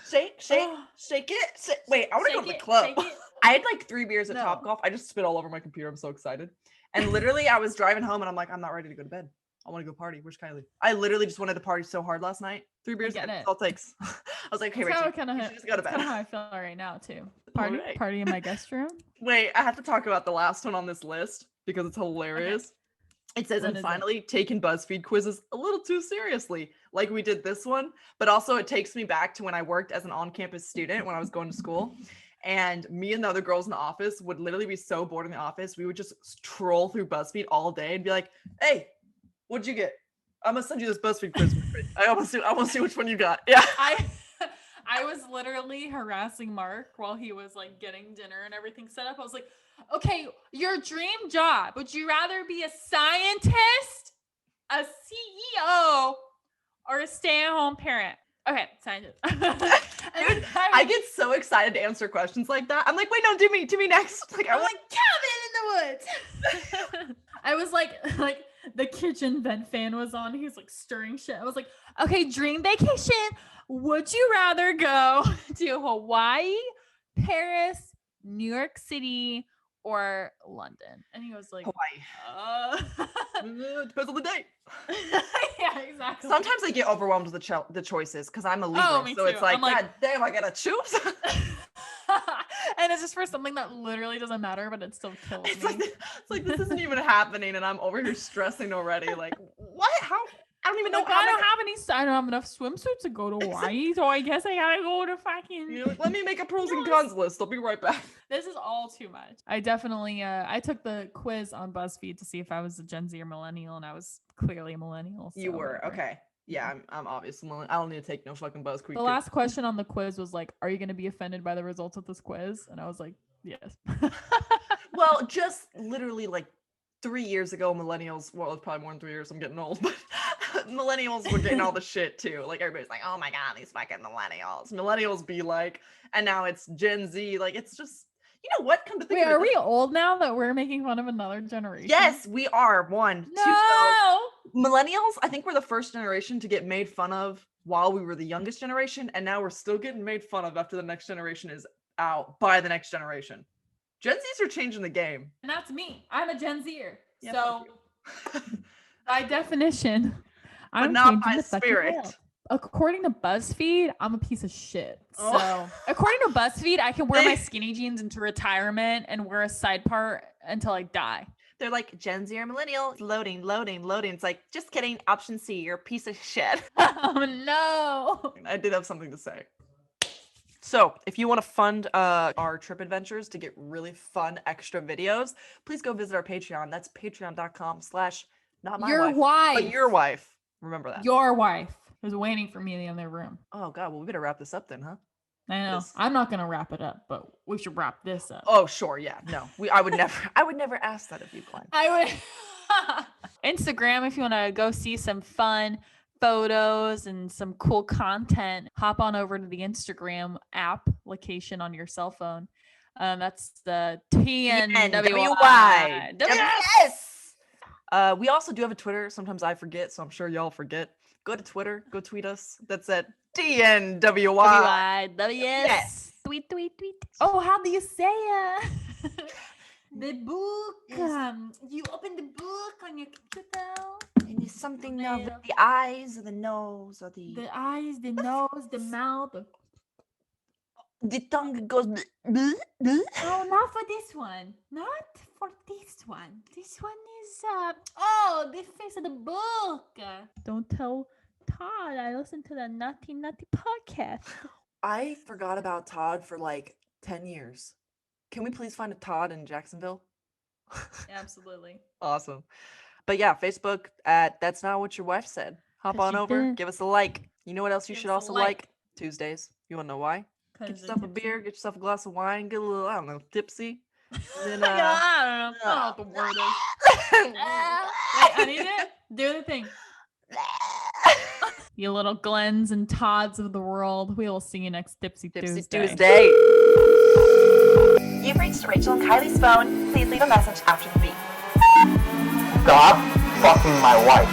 Shake it. Wait, I want to go to the club. I had like 3 beers at Topgolf. I just spit all over my computer. I'm so excited. And literally, I was driving home and I'm like, I'm not ready to go to bed. I want to go party. Where's KaiLee? I literally just wanted to party so hard last night. 3 beers. That's all it takes. I was like, hey, Rachel, you should just go to bed. That's kind of how I feel right now too. Party in my guest room. Wait, I have to talk about the last one on this list because it's hilarious. Okay. It says, and finally taking BuzzFeed quizzes a little too seriously, like we did this one. But also it takes me back to when I worked as an on-campus student when I was going to school. And me and the other girls in the office would literally be so bored in the office. We would just troll through BuzzFeed all day and be like, hey, what'd you get? I'm gonna send you this BuzzFeed quiz. I want to see which one you got. Yeah. I was literally harassing Mark while he was like getting dinner and everything set up. I was like, okay, your dream job. Would you rather be a scientist, a CEO, or a stay-at-home parent? Okay, scientist. Dude, I get so excited to answer questions like that. I'm like, wait, no, do me next. Like, I'm like, cabin in the woods. I was like the kitchen vent fan was on. He was like stirring shit. I was like, okay, dream vacation. Would you rather go to Hawaii, Paris, New York City, or London? And he was like, Hawaii. Depends on the day. yeah, exactly. Sometimes I get overwhelmed with the choices because I'm a Libra, me so too. it's like, I'm like- God damn, I gotta choose. And it's just for something that literally doesn't matter, but it still kills It's me. like this isn't even happening, and I'm over here stressing already. Like, what? How? I don't even know Like, how. I don't have enough swimsuits to go to Hawaii, so I guess I gotta go to fucking. You know, let me make a pros and cons list. I'll be right back. This is all too much. I definitely I took the quiz on BuzzFeed to see if I was a Gen Z or millennial, and I was clearly a millennial. You so were whatever. okay. Yeah, I'm obviously. I don't need to take no fucking buzz. The last question on the quiz was like, "Are you going to be offended by the results of this quiz?" And I was like, "Yes." Well, just literally like 3 years ago, millennials. Well, it's probably more than 3 years. I'm getting old, but millennials were getting all the shit too. Like everybody's like, "Oh my god, these fucking millennials." Millennials be like, and now it's Gen Z. Like it's just, you know what? Come to think Wait, of it, are we old now that we're making fun of another generation? yes, we are. One, two. So No. millennials, I think we're the first generation to get made fun of while we were the youngest generation, and now we're still getting made fun of after the next generation is out by the next generation. Gen Zs are changing the game. And that's me. I'm a Gen Zer. Yeah, so fuck by definition, but I'm not changing by the fucking spirit. world. According to BuzzFeed, I'm a piece of shit. Oh. So, according to BuzzFeed, I can wear my skinny jeans into retirement and wear a side part until I die. They're like, Gen Z or millennial, loading. It's like, just kidding. Option C, you're a piece of shit. Oh no. I did have something to say. So, if you want to fund our trip adventures to get really fun extra videos, please go visit our Patreon. That's patreon.com/not my Your wife, wife. but your wife. Remember that. Your wife was waiting for me in the other room. Oh God, well we better wrap this up then, huh? I know. Yes. I'm not gonna wrap it up, but we should wrap this up. Oh sure, yeah. No, I would never ask that of you, Glenn. I would. Instagram, if you want to go see some fun photos and some cool content, hop on over to the Instagram application on your cell phone. That's the TNWY. Yes. We also do have a Twitter. Sometimes I forget, so I'm sure y'all forget. Go to Twitter. Go tweet us. That's at TNWY. Yes. Tweet. Oh, how do you say it? The book. You open the book on your computer. And it's something with the eyes or the nose or The eyes, the nose, the mouth. the tongue goes. Bleh, bleh, bleh. Oh, not for this one. Not for this one. This one is the face of the book. Don't tell Todd I listened to the Nutty podcast. I forgot about Todd for like 10 years. Can we please find a Todd in Jacksonville? Absolutely. Awesome. But yeah, Facebook at That's Not What Your Wife Said. Hop 'Cause on she over, did. give us a like. You know what else you Give should us a also like. like? Tuesdays. You want to know why? Get 'Cause yourself a tipsy. beer, get yourself a glass of wine, get a little, I don't know, tipsy. Then, I don't know what the word is. Wait, I need it. Do the thing. You little Glens and Todds of the world. We will see you next Tipsy Tipsy Tuesday. Tuesday. You've reached Rachel and Kylie's phone. Please leave a message after the beep. Stop fucking my wife.